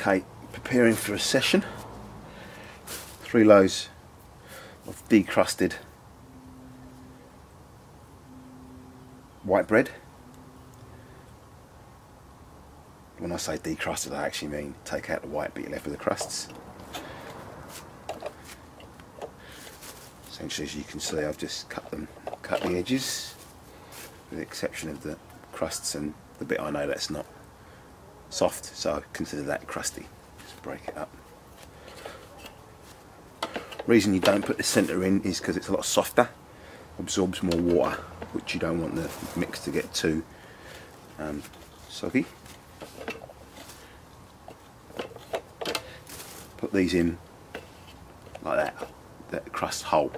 Okay, preparing for a session. 3 loaves of decrusted white bread. When I say decrusted, I actually mean take out the white but you're left with the crusts. Essentially, as you can see, I've just cut the edges, with the exception of the crusts and the bit I know that's not soft, so consider that crusty. Just break it up. Reason you don't put the centre in is because it's a lot softer, absorbs more water, which you don't want the mix to get too soggy. Put these in like that crust whole.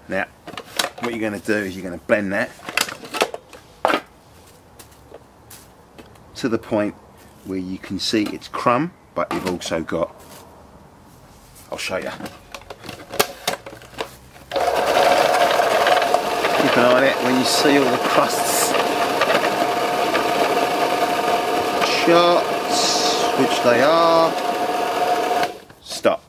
Now, what you're going to do is you're going to blend that to the point where you can see it's crumb, but you've also got, I'll show you. Keep an eye on it when you see all the crusts, shots, which they are. Stop.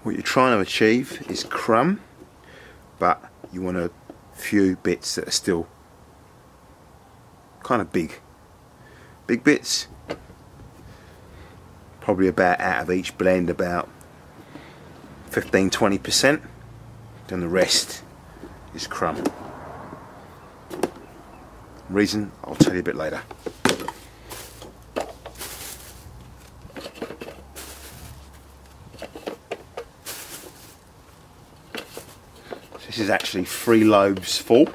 What you're trying to achieve is crumb, but you want a few bits that are still kind of big bits, probably about out of each blend about 15–20%, then the rest is crumb. Reason I'll tell you a bit later. This is actually 3 loaves full.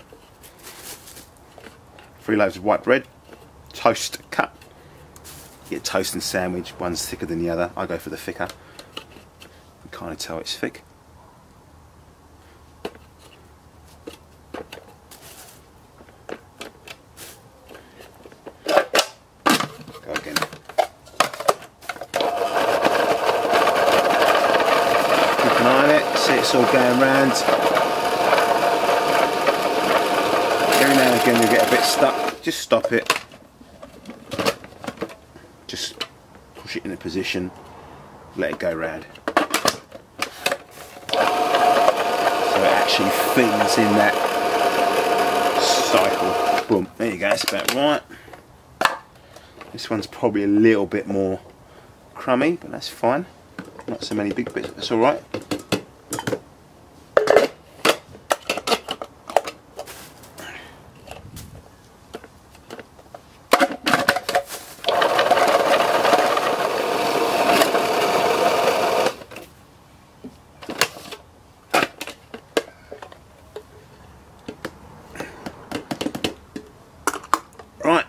3 loaves of white bread, toast cut. You get toast and sandwich, one's thicker than the other. I go for the thicker. You can kind of tell it's thick. Go again. Keep an eye on it, see it's all going round. Every now and again you get a bit stuck, just stop it, just push it in a position, let it go round. So it actually feeds in that cycle. Boom, there you go, that's about right. This one's probably a little bit more crummy, but that's fine. Not so many big bits, that's alright. Right,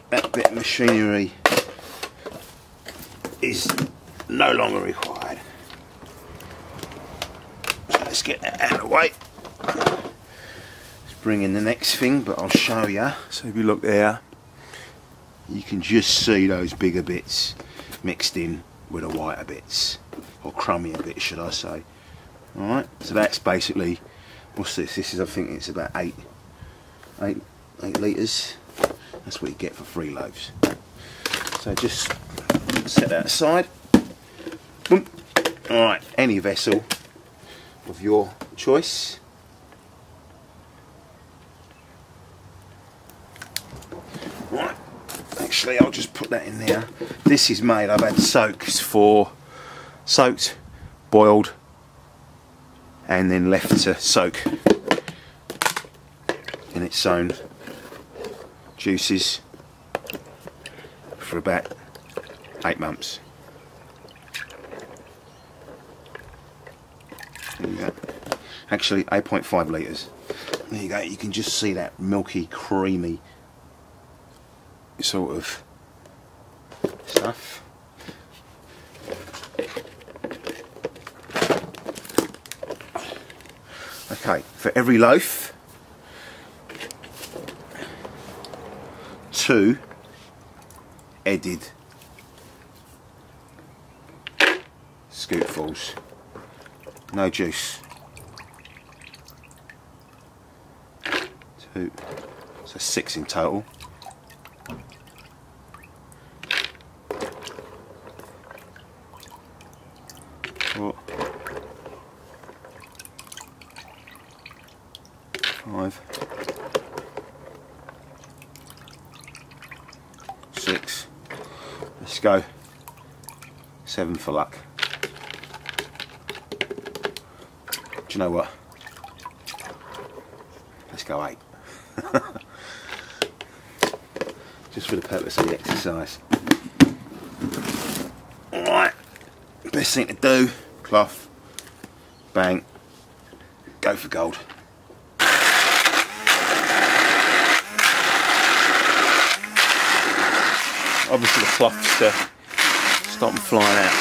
that bit of machinery is no longer required. So let's get that out of the way. Let's bring in the next thing, but I'll show you. So if you look there, you can just see those bigger bits mixed in with the whiter bits, or crummier bits should I say. Alright, so that's basically, what's this? This is, I think it's about 8 litres. That's what you get for 3 loaves. So just set that aside. Boom. Alright, any vessel of your choice. Right, actually I'll just put that in there. This is made, I've had soaked, boiled, and then left to soak in its own juices for about 8 months. There you go. Actually 8.5 litres. There you go, you can just see that milky, creamy sort of stuff. Okay, for every loaf, 2 headed scoopfuls, no juice. 2, so 6 in total. Four, 5, 6. Let's go 7 for luck. Do you know what? Let's go 8. Just for the purpose of the exercise. Alright, best thing to do, cloth, bang, go for gold. Obviously the cloth's to stop them flying out.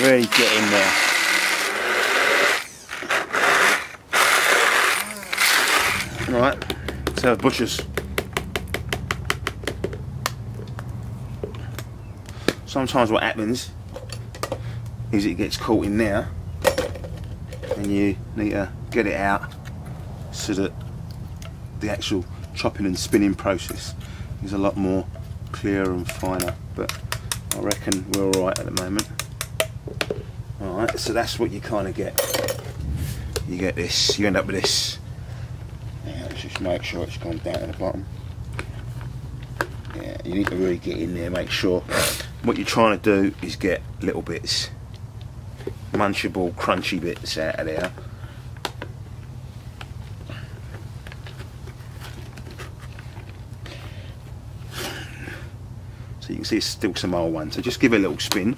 Really get in there. Alright, so the butchers. Sometimes what happens is it gets caught in there and you need to get it out so that the actual chopping and spinning process is a lot more clearer and finer, but I reckon we're alright at the moment. Alright, so that's what you kind of get. You get this, you end up with this. Yeah, let's just make sure it's gone down to the bottom. Yeah, you need to really get in there, make sure. What you're trying to do is get little bits, munchable, crunchy bits out of there. So you can see it's still some old ones, so just give it a little spin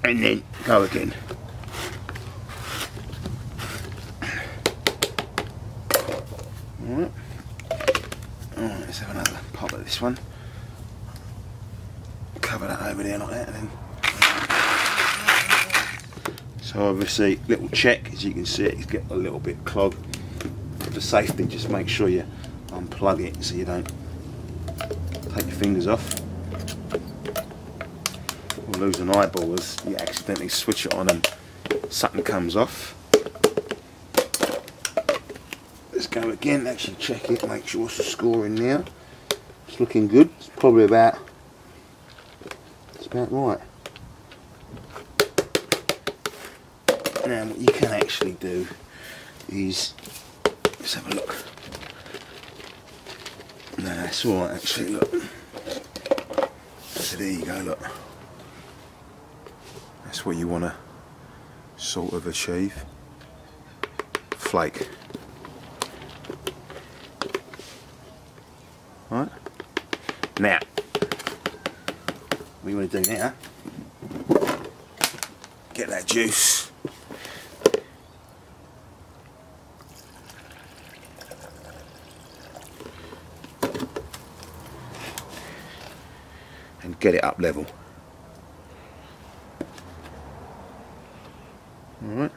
and then go again. Alright, let's have another pop at this one. Cover that over there like that, and then so obviously little check, as you can see it's getting a little bit clogged. For safety, just make sure you unplug it so you don't take your fingers off or lose an eyeball as you accidentally switch it on and something comes off. Let's go again, actually check it, make sure it's scoring now. It's looking good, it's probably about right. Now what you can actually do is, let's have a look. No, that's alright actually, look. So there you go, look. That's what you want to sort of achieve. Flake. Right? Now, what you want to do now, get that juice, and get it up level. Alright.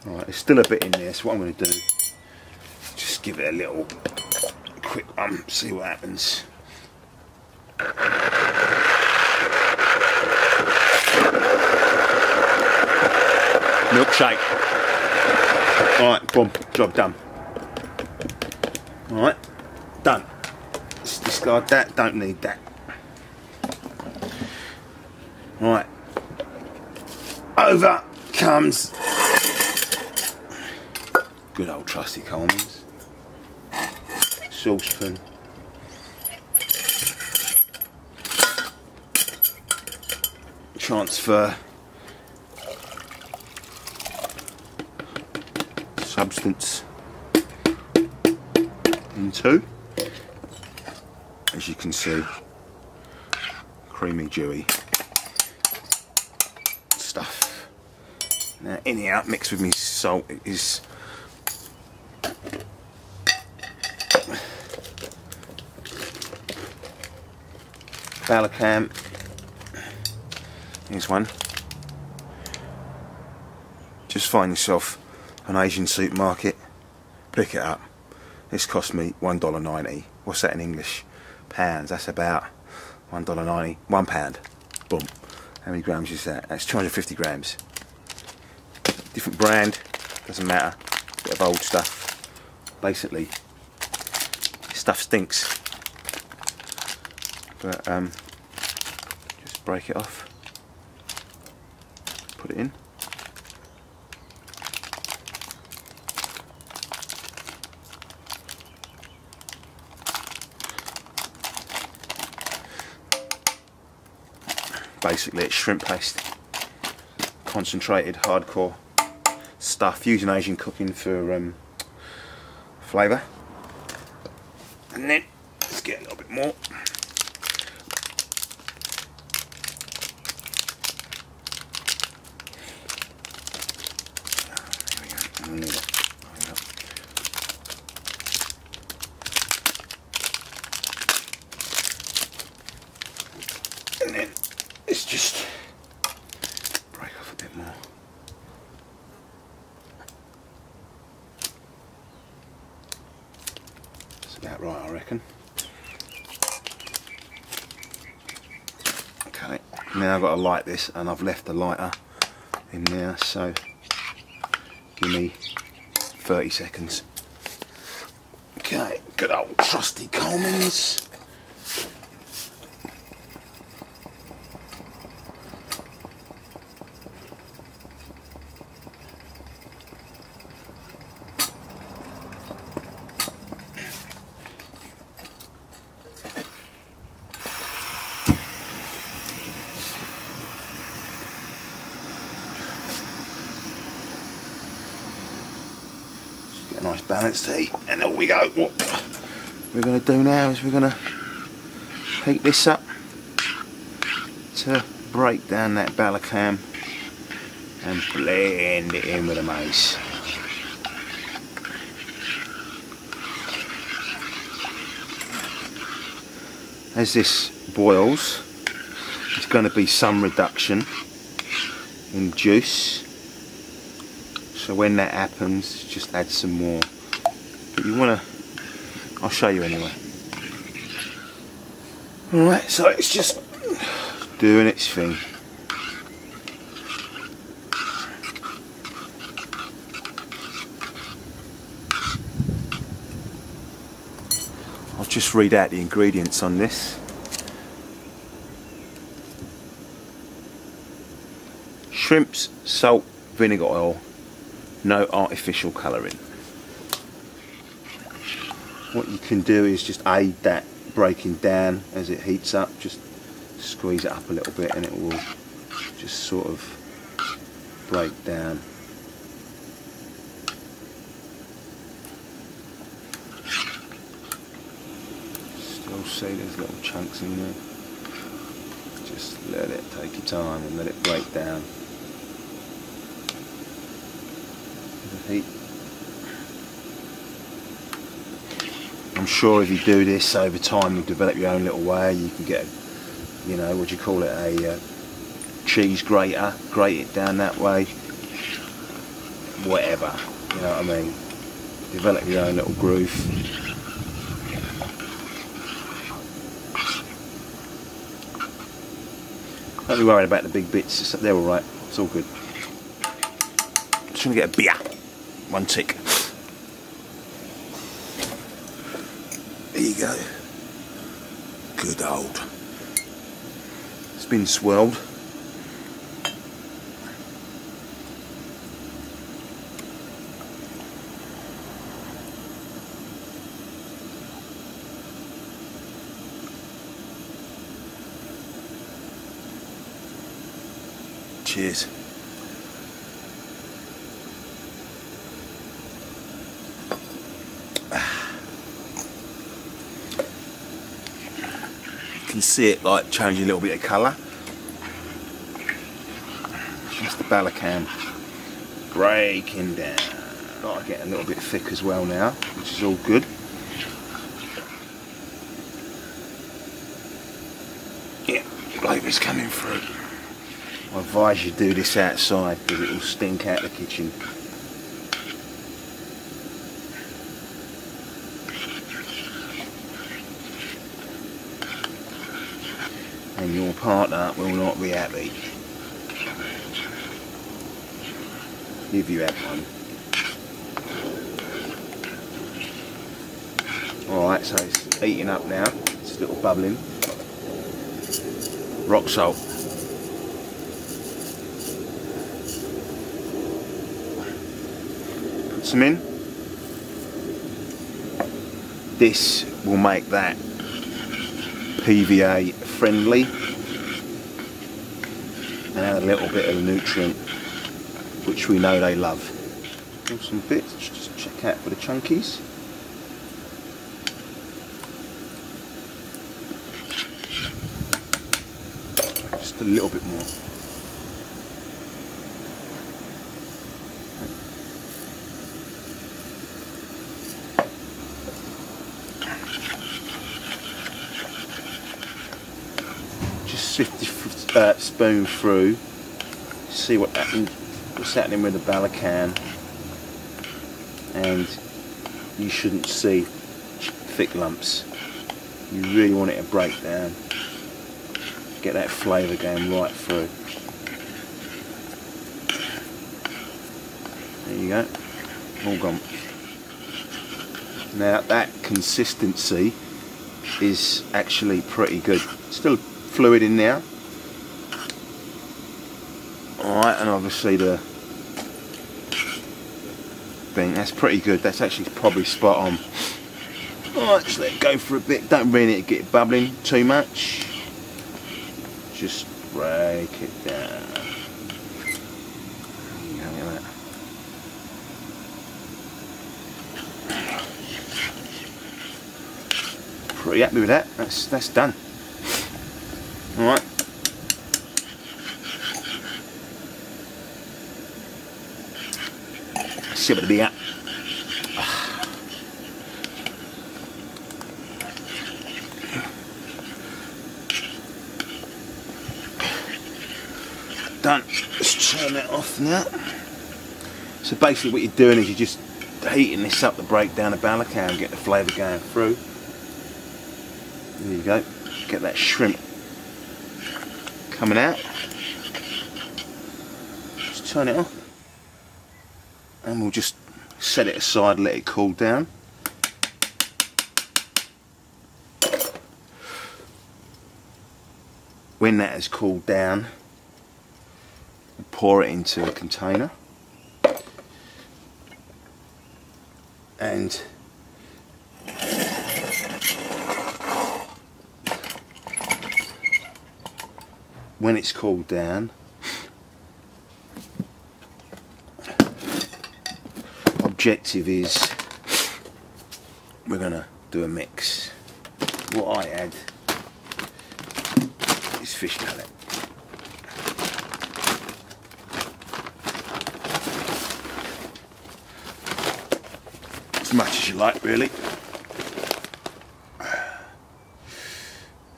Alright, there's still a bit in there, so what I'm going to do, just give it a little quick see what happens. Milkshake. Alright, boom, job done. Alright, done. Let's discard that, don't need that. Right, over comes good old trusty Coleman's saucepan. Transfer substance into, as you can see, creamy, dewy stuff. Now in here, mixed with me salt, it is Balakam. Here's one. Just find yourself an Asian supermarket, pick it up. This cost me $1.90. What's that in English? Pounds. That's about $1.90. £1. Boom. How many grams is that? That's 250 grams. Different brand, doesn't matter. Bit of old stuff. Basically, stuff stinks. But just break it off. Put it in. Basically it's shrimp paste, concentrated, hardcore stuff, using Asian cooking for flavour. And then let's get a little bit more. There we go. And then let's just break off a bit more. That's about right, I reckon. Okay, now I've got to light this, and I've left the lighter in there, so give me 30 seconds. Okay, good old trusty Coleman's. A nice balanced heat, and there we go. What we're going to do now is we're going to heat this up to break down that Balakam and blend it in with the mace. As this boils, there's going to be some reduction in juice. So when that happens, just add some more. But you want to, I'll show you anyway. Alright, so it's just doing its thing. I'll just read out the ingredients on this. Shrimps, salt, vinegar oil. No artificial colouring. What you can do is just aid that breaking down as it heats up. Just squeeze it up a little bit and it will just sort of break down. Still see there's little chunks in there. Just let it take your time and let it break down. Heat. I'm sure if you do this over time, you'll develop your own little way. You can get, you know, what do you call it, a cheese grater, grate it down that way, whatever, you know what I mean. Develop your own little groove. Don't be worried about the big bits, they're alright, it's all good. Just gonna get a beer. One tick. There you go. Good old. It's been swirled. Cheers. You can see it like changing a little bit of colour. That's the Balakam breaking down. Got to get a little bit thick as well now, which is all good. is coming through. I advise you do this outside because it will stink out the kitchen. And your partner will not be happy if you have one. Alright, so it's heating up now. It's a little bubbling. Rock salt. Put some in. This will make that PVA friendly and add a little bit of nutrient which we know they love. Pull some bits, just check out for the chunkies. Just a little bit more. Just sift the spoon through, see what's happening with the Balacan, and you shouldn't see thick lumps. You really want it to break down, get that flavour going right through. There you go, all gone. Now that consistency is actually pretty good. Still fluid in there. Alright, and obviously the thing, that's pretty good. That's actually probably spot on. Alright, just let it go for a bit. Don't really need to get it bubbling too much. Just break it down. Look at that. Pretty happy with that. That's done. Alright. See what it'll be at. Done. Let's turn that off now. So basically what you're doing is you're just heating this up to break down the Balacan and get the flavour going through. There you go. Get that shrimp coming out. Just turn it off. And we'll just set it aside, let it cool down. When that has cooled down, we'll pour it into a container. And when it's cooled down, objective is we're going to do a mix. What I add is fish mallet. As much as you like, really.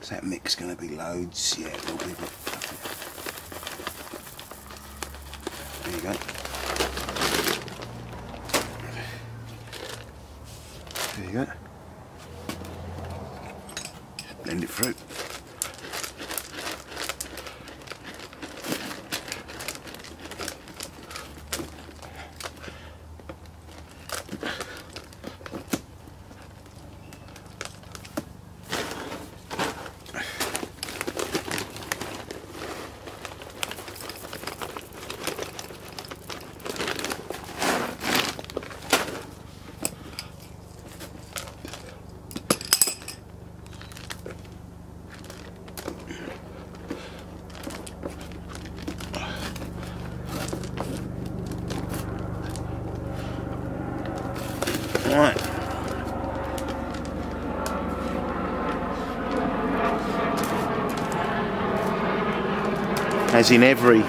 Is that mix going to be loads? Yeah, it will be. There you go. There you go. Just blend it through. Right. As in every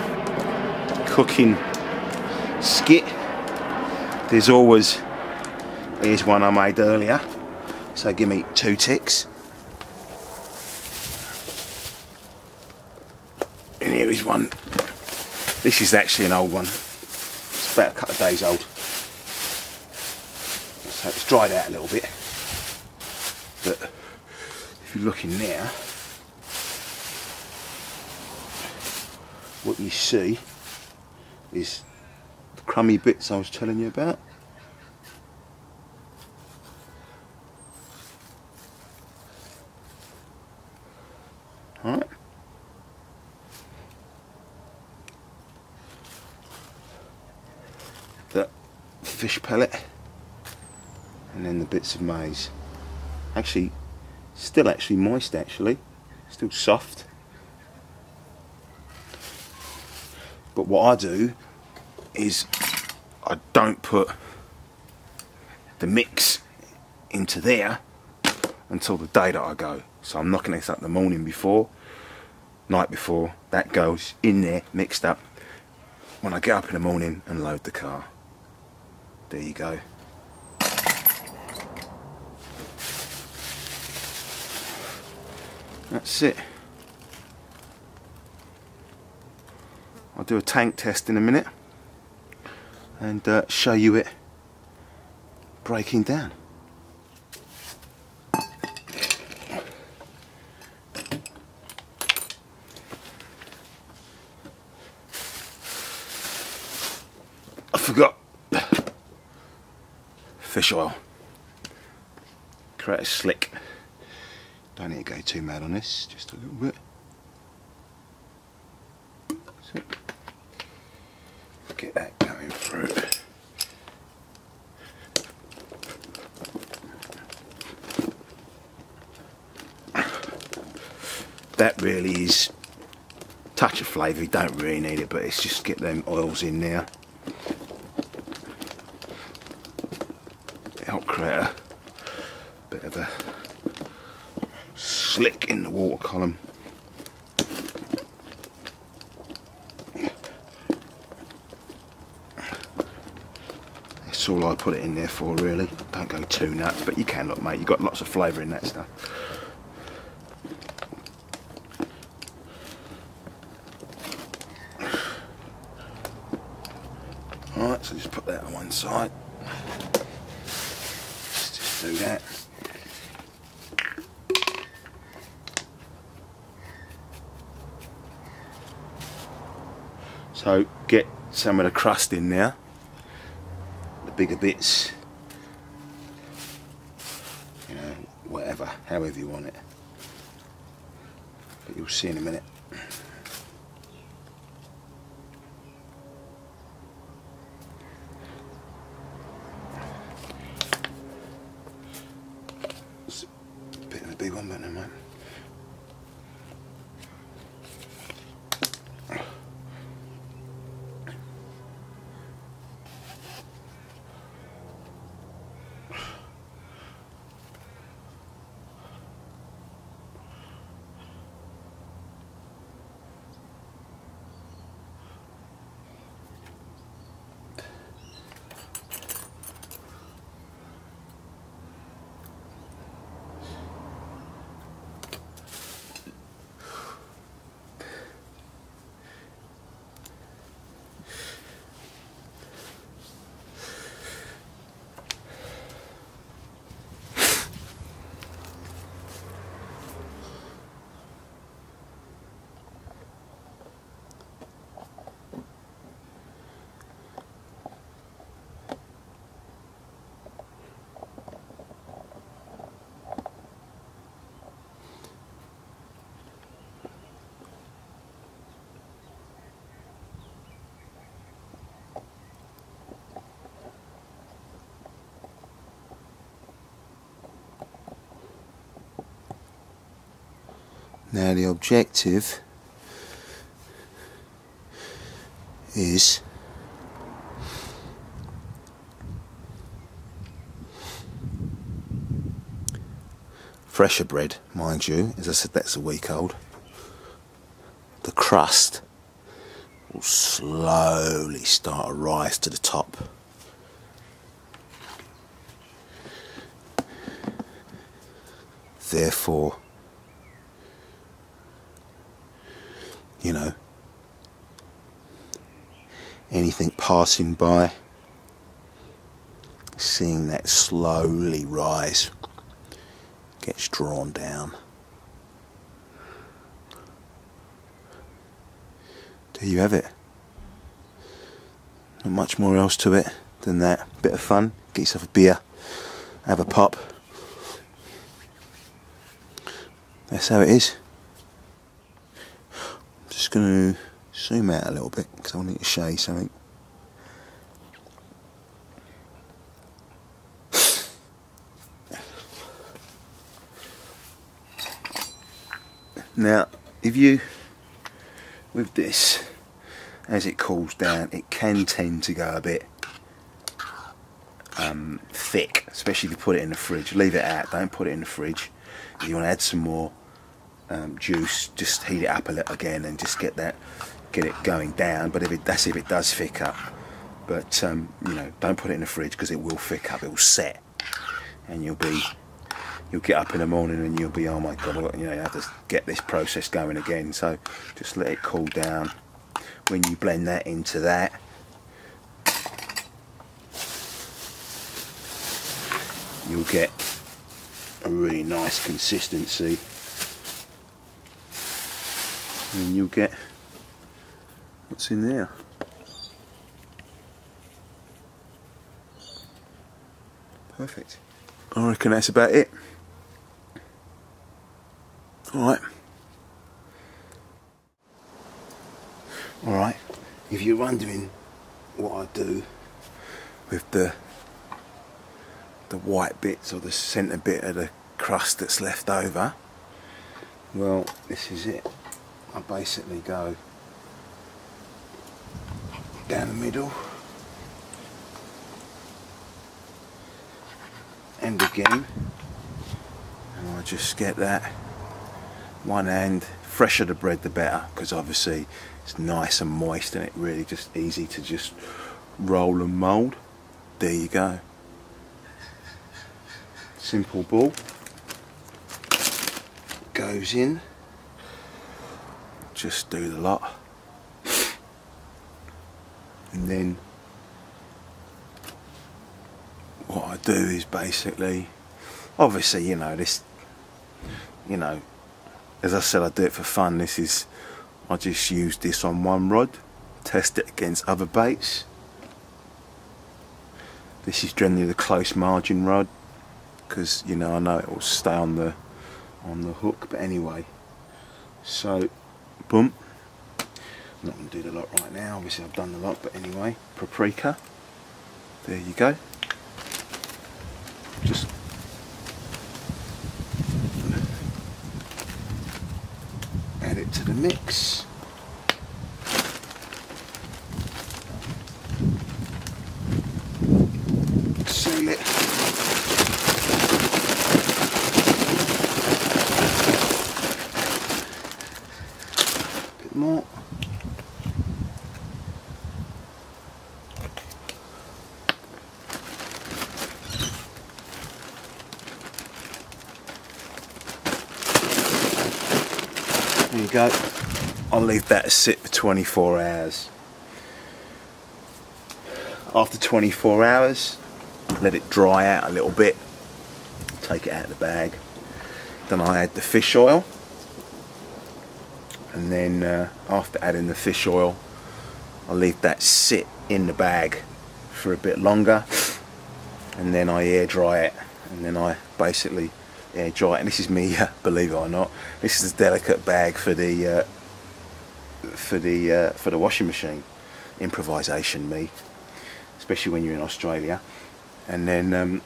cooking skit, there's always, here's one I made earlier, so give me 2 ticks. is one. This is actually an old one. It's about a couple of days old. So it's dried out a little bit. But if you look in there, what you see is the crummy bits I was telling you about. Alright. The fish pellet, and then the bits of maize. Actually, still actually moist actually, still soft. But what I do is I don't put the mix into there until the day that I go. So I'm knocking this up the morning before, night before, that goes in there mixed up when I get up in the morning and load the car. There you go. That's it. I'll do a tank test in a minute and show you it breaking down. I forgot fish oil. Create a slick. Don't need to go too mad on this, just a little bit. So, get that going through. That really is a touch of flavour, you don't really need it, but it's just get them oils in there. Help create a bit of a slick in the water column. That's all I put it in there for really. Don't go too nuts, but you can look mate, you've got lots of flavour in that stuff. Alright, so just put that on one side. Let's just do that. So get some of the crust in there, the bigger bits, you know, whatever, however you want it. But you'll see in a minute. It's a bit of a big one, but never mind. Now the objective is fresher bread, mind you, as I said that's a week old. The crust will slowly start to rise to the top. Therefore, you know, anything passing by. Seeing that slowly rise, gets drawn down. There you have it. Not much more else to it than that. Bit of fun. Get yourself a beer, have a pop. That's how it is. I'm just going to zoom out a little bit because I want to show you something. Now, if you, with this, as it cools down, it can tend to go a bit thick, especially if you put it in the fridge. Leave it out, don't put it in the fridge. If you want to add some more juice, just heat it up a little again and just get it going down. But if it does thick up. But you know, don't put it in the fridge because it will thick up, it will set, and you'll get up in the morning and you'll be, oh my god, you know, you have to get this process going again. So just let it cool down. When you blend that into that, you'll get a really nice consistency, and you'll get what's in there. Perfect. I reckon that's about it. Alright, if you're wondering what I do with the white bits or the centre bit of the crust that's left over, well, this is it. I basically go down the middle and again, and I just get that one hand. Fresher the bread the better, because obviously it's nice and moist and it really just easy to just roll and mould. There you go. Simple ball. Goes in. Just do the lot. And then what I do is basically, obviously, you know, this, you know, as I said, I do it for fun. I just use this on one rod, test it against other baits. This is generally the close margin rod, because, you know, I know it will stay on the hook. But anyway, so boom. I'm not going to do the lot right now. Obviously, I've done the lot, but anyway, paprika. There you go. Just add it to the mix. Seal it. A bit more. There you go. I'll leave that to sit for 24 hours. After 24 hours, let it dry out a little bit. Take it out of the bag. Then I add the fish oil. And then after adding the fish oil, I'll leave that sit in the bag for a bit longer. And then I air dry it. And then I basically air dry it. And this is me, believe it or not, this is a delicate bag for the washing machine. Improvisation, me, especially when you're in Australia. And then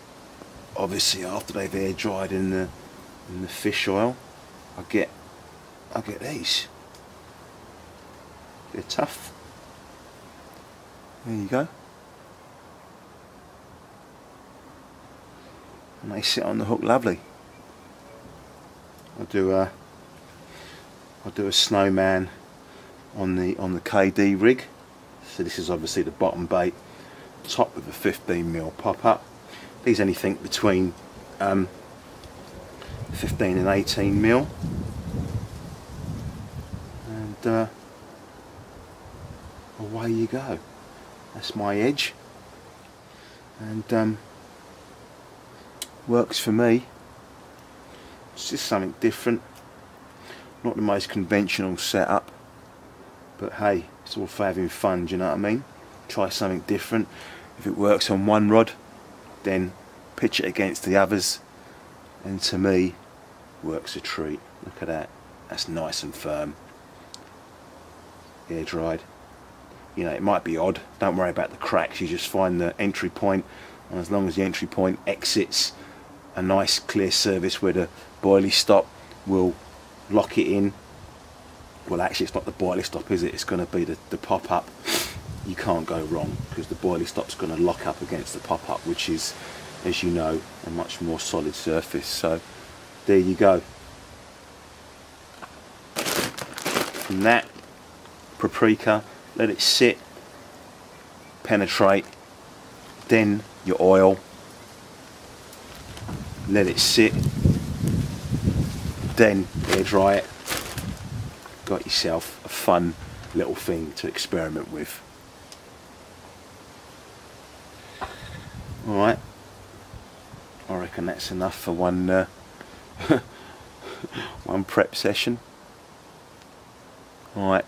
obviously after they've air dried in the fish oil, I get these. They're tough. There you go. And they sit on the hook lovely. I'll do a snowman on the KD rig. So this is obviously the bottom bait, top with a 15mm pop-up. These anything between 15 and 18mm. And away you go. That's my edge, and works for me. It's just something different, not the most conventional setup, but hey, it's all for having fun, do you know what I mean? Try something different. If it works on one rod, then pitch it against the others, and to me, works a treat. Look at that, that's nice and firm, air dried. You know, it might be odd, don't worry about the cracks, you just find the entry point, and as long as the entry point exits a nice clear surface where the boilie stop will lock it in. Well, actually it's not the boilie stop, is it? It's going to be the pop-up. You can't go wrong, because the boilie stop's going to lock up against the pop-up, which is, as you know, a much more solid surface. So there you go. From that, paprika, let it sit, penetrate, then your oil, let it sit, then air dry it. Got yourself a fun little thing to experiment with. Alright, I reckon that's enough for one one prep session. Alright.